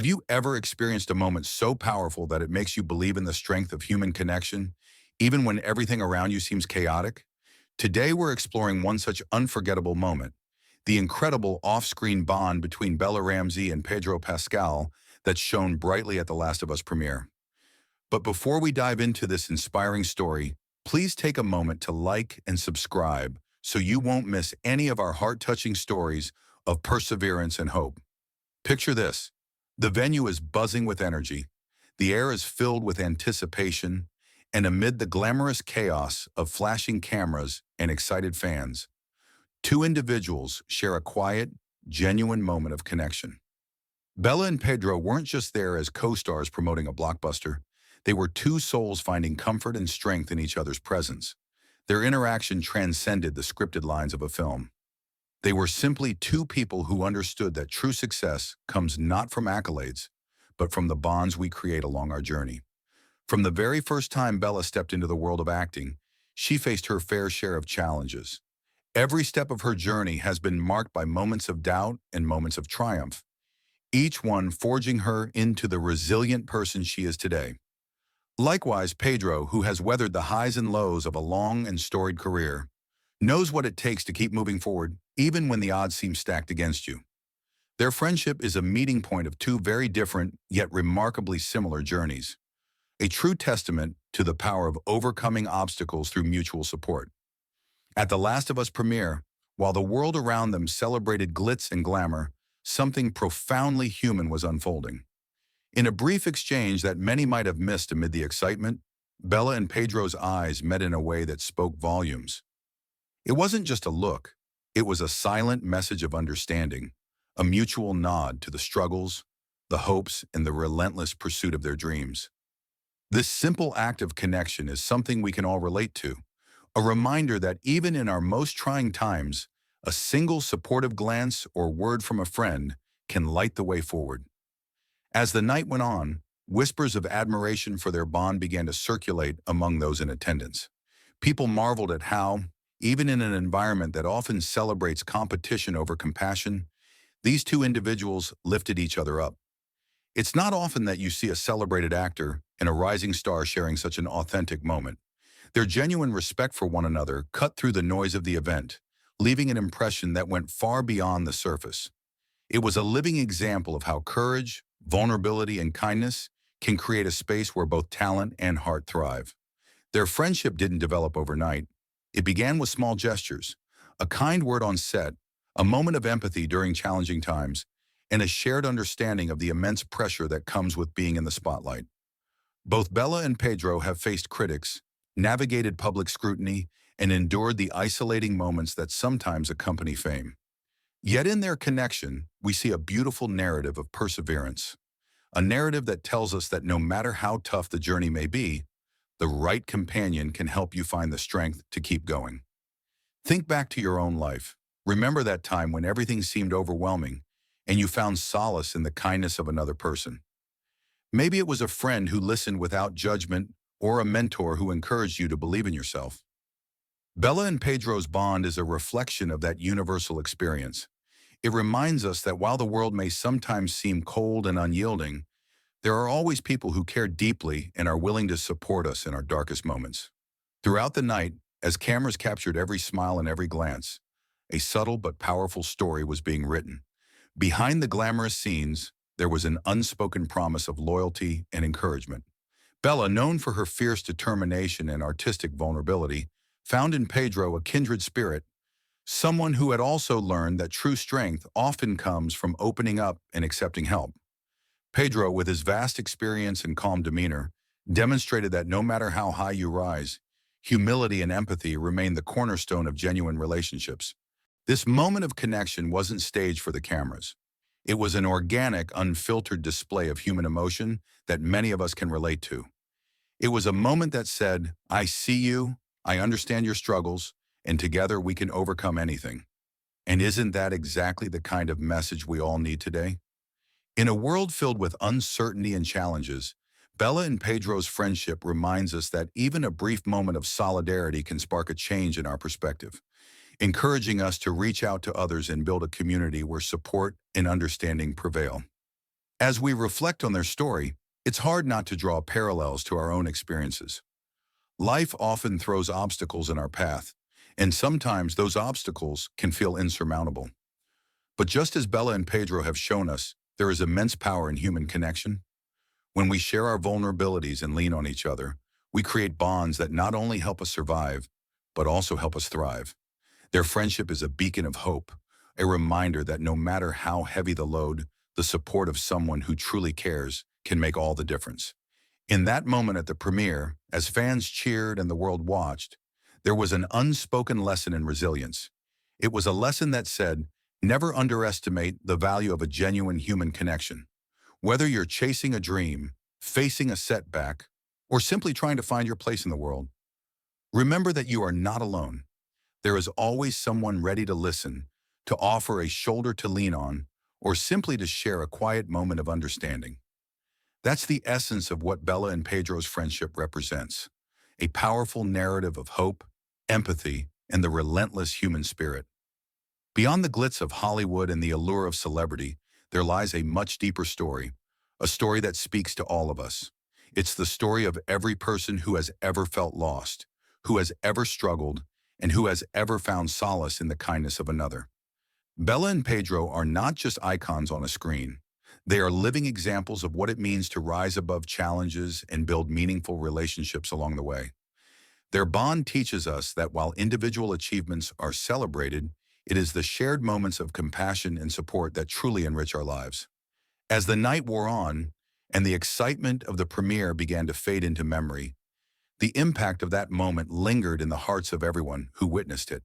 Have you ever experienced a moment so powerful that it makes you believe in the strength of human connection, even when everything around you seems chaotic? Today, we're exploring one such unforgettable moment, the incredible off-screen bond between Bella Ramsey and Pedro Pascal that shone brightly at the Last of Us premiere. But before we dive into this inspiring story, please take a moment to like and subscribe so you won't miss any of our heart-touching stories of perseverance and hope. Picture this. The venue is buzzing with energy, the air is filled with anticipation, and amid the glamorous chaos of flashing cameras and excited fans, two individuals share a quiet, genuine moment of connection. Bella and Pedro weren't just there as co-stars promoting a blockbuster. They were two souls finding comfort and strength in each other's presence. Their interaction transcended the scripted lines of a film. They were simply two people who understood that true success comes not from accolades, but from the bonds we create along our journey. From the very first time Bella stepped into the world of acting, she faced her fair share of challenges. Every step of her journey has been marked by moments of doubt and moments of triumph, each one forging her into the resilient person she is today. Likewise, Pedro, who has weathered the highs and lows of a long and storied career, knows what it takes to keep moving forward, even when the odds seem stacked against you. Their friendship is a meeting point of two very different, yet remarkably similar journeys, a true testament to the power of overcoming obstacles through mutual support. At The Last of Us premiere, while the world around them celebrated glitz and glamour, something profoundly human was unfolding. In a brief exchange that many might have missed amid the excitement, Bella and Pedro's eyes met in a way that spoke volumes. It wasn't just a look, it was a silent message of understanding, a mutual nod to the struggles, the hopes, and the relentless pursuit of their dreams. This simple act of connection is something we can all relate to, a reminder that even in our most trying times, a single supportive glance or word from a friend can light the way forward. As the night went on, whispers of admiration for their bond began to circulate among those in attendance. People marveled at how, even in an environment that often celebrates competition over compassion, these two individuals lifted each other up. It's not often that you see a celebrated actor and a rising star sharing such an authentic moment. Their genuine respect for one another cut through the noise of the event, leaving an impression that went far beyond the surface. It was a living example of how courage, vulnerability, and kindness can create a space where both talent and heart thrive. Their friendship didn't develop overnight. It began with small gestures, a kind word on set, a moment of empathy during challenging times, and a shared understanding of the immense pressure that comes with being in the spotlight. Both Bella and Pedro have faced critics, navigated public scrutiny, and endured the isolating moments that sometimes accompany fame. Yet in their connection, we see a beautiful narrative of perseverance, a narrative that tells us that no matter how tough the journey may be, the right companion can help you find the strength to keep going. Think back to your own life. Remember that time when everything seemed overwhelming and you found solace in the kindness of another person. Maybe it was a friend who listened without judgment or a mentor who encouraged you to believe in yourself. Bella and Pedro's bond is a reflection of that universal experience. It reminds us that while the world may sometimes seem cold and unyielding, there are always people who care deeply and are willing to support us in our darkest moments. Throughout the night, as cameras captured every smile and every glance, a subtle but powerful story was being written. Behind the glamorous scenes, there was an unspoken promise of loyalty and encouragement. Bella, known for her fierce determination and artistic vulnerability, found in Pedro a kindred spirit, someone who had also learned that true strength often comes from opening up and accepting help. Pedro, with his vast experience and calm demeanor, demonstrated that no matter how high you rise, humility and empathy remain the cornerstone of genuine relationships. This moment of connection wasn't staged for the cameras. It was an organic, unfiltered display of human emotion that many of us can relate to. It was a moment that said, "I see you, I understand your struggles, and together we can overcome anything." And isn't that exactly the kind of message we all need today? In a world filled with uncertainty and challenges, Bella and Pedro's friendship reminds us that even a brief moment of solidarity can spark a change in our perspective, encouraging us to reach out to others and build a community where support and understanding prevail. As we reflect on their story, it's hard not to draw parallels to our own experiences. Life often throws obstacles in our path, and sometimes those obstacles can feel insurmountable. But just as Bella and Pedro have shown us, there is immense power in human connection. When we share our vulnerabilities and lean on each other, we create bonds that not only help us survive, but also help us thrive. Their friendship is a beacon of hope, a reminder that no matter how heavy the load, the support of someone who truly cares can make all the difference. In that moment at the premiere, as fans cheered and the world watched, there was an unspoken lesson in resilience. It was a lesson that said, never underestimate the value of a genuine human connection. Whether you're chasing a dream, facing a setback, or simply trying to find your place in the world, remember that you are not alone. There is always someone ready to listen, to offer a shoulder to lean on, or simply to share a quiet moment of understanding. That's the essence of what Bella and Pedro's friendship represents, a powerful narrative of hope, empathy, and the relentless human spirit. Beyond the glitz of Hollywood and the allure of celebrity, there lies a much deeper story, a story that speaks to all of us. It's the story of every person who has ever felt lost, who has ever struggled, and who has ever found solace in the kindness of another. Bella and Pedro are not just icons on a screen. They are living examples of what it means to rise above challenges and build meaningful relationships along the way. Their bond teaches us that while individual achievements are celebrated, it is the shared moments of compassion and support that truly enrich our lives. As the night wore on and the excitement of the premiere began to fade into memory, the impact of that moment lingered in the hearts of everyone who witnessed it.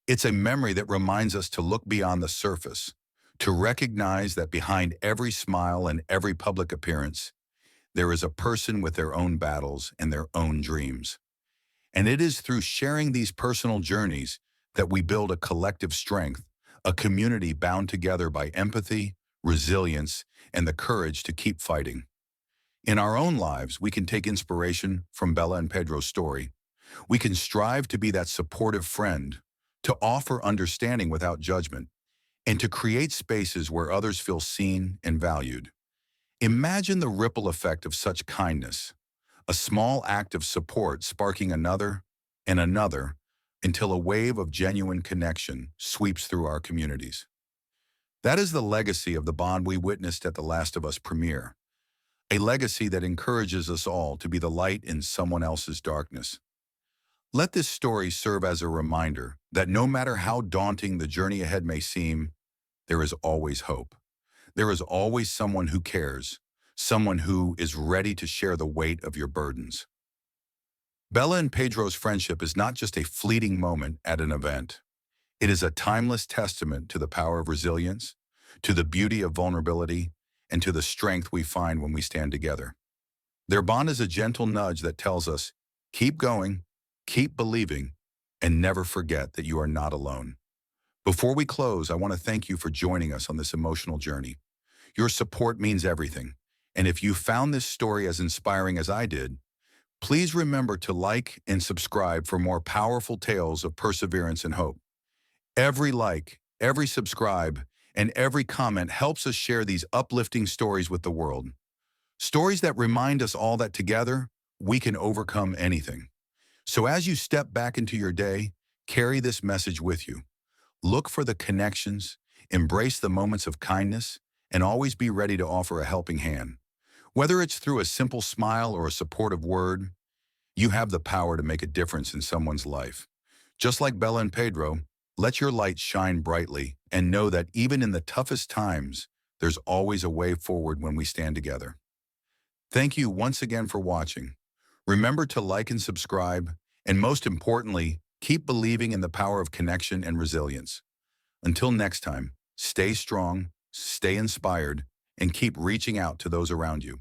It's a memory that reminds us to look beyond the surface, to recognize that behind every smile and every public appearance, there is a person with their own battles and their own dreams. And it is through sharing these personal journeys that we build a collective strength, a community bound together by empathy, resilience, and the courage to keep fighting. In our own lives, we can take inspiration from Bella and Pedro's story. We can strive to be that supportive friend, to offer understanding without judgment, and to create spaces where others feel seen and valued. Imagine the ripple effect of such kindness, a small act of support sparking another and another until a wave of genuine connection sweeps through our communities. That is the legacy of the bond we witnessed at The Last of Us premiere, a legacy that encourages us all to be the light in someone else's darkness. Let this story serve as a reminder that no matter how daunting the journey ahead may seem, there is always hope. There is always someone who cares, someone who is ready to share the weight of your burdens. Bella and Pedro's friendship is not just a fleeting moment at an event. It is a timeless testament to the power of resilience, to the beauty of vulnerability, and to the strength we find when we stand together. Their bond is a gentle nudge that tells us, keep going, keep believing, and never forget that you are not alone. Before we close, I want to thank you for joining us on this emotional journey. Your support means everything, and if you found this story as inspiring as I did, please remember to like and subscribe for more powerful tales of perseverance and hope. Every like, every subscribe, and every comment helps us share these uplifting stories with the world. Stories that remind us all that together, we can overcome anything. So as you step back into your day, carry this message with you. Look for the connections, embrace the moments of kindness, and always be ready to offer a helping hand. Whether it's through a simple smile or a supportive word, you have the power to make a difference in someone's life. Just like Bella and Pedro, let your light shine brightly and know that even in the toughest times, there's always a way forward when we stand together. Thank you once again for watching. Remember to like and subscribe, and most importantly, keep believing in the power of connection and resilience. Until next time, stay strong, stay inspired, and keep reaching out to those around you.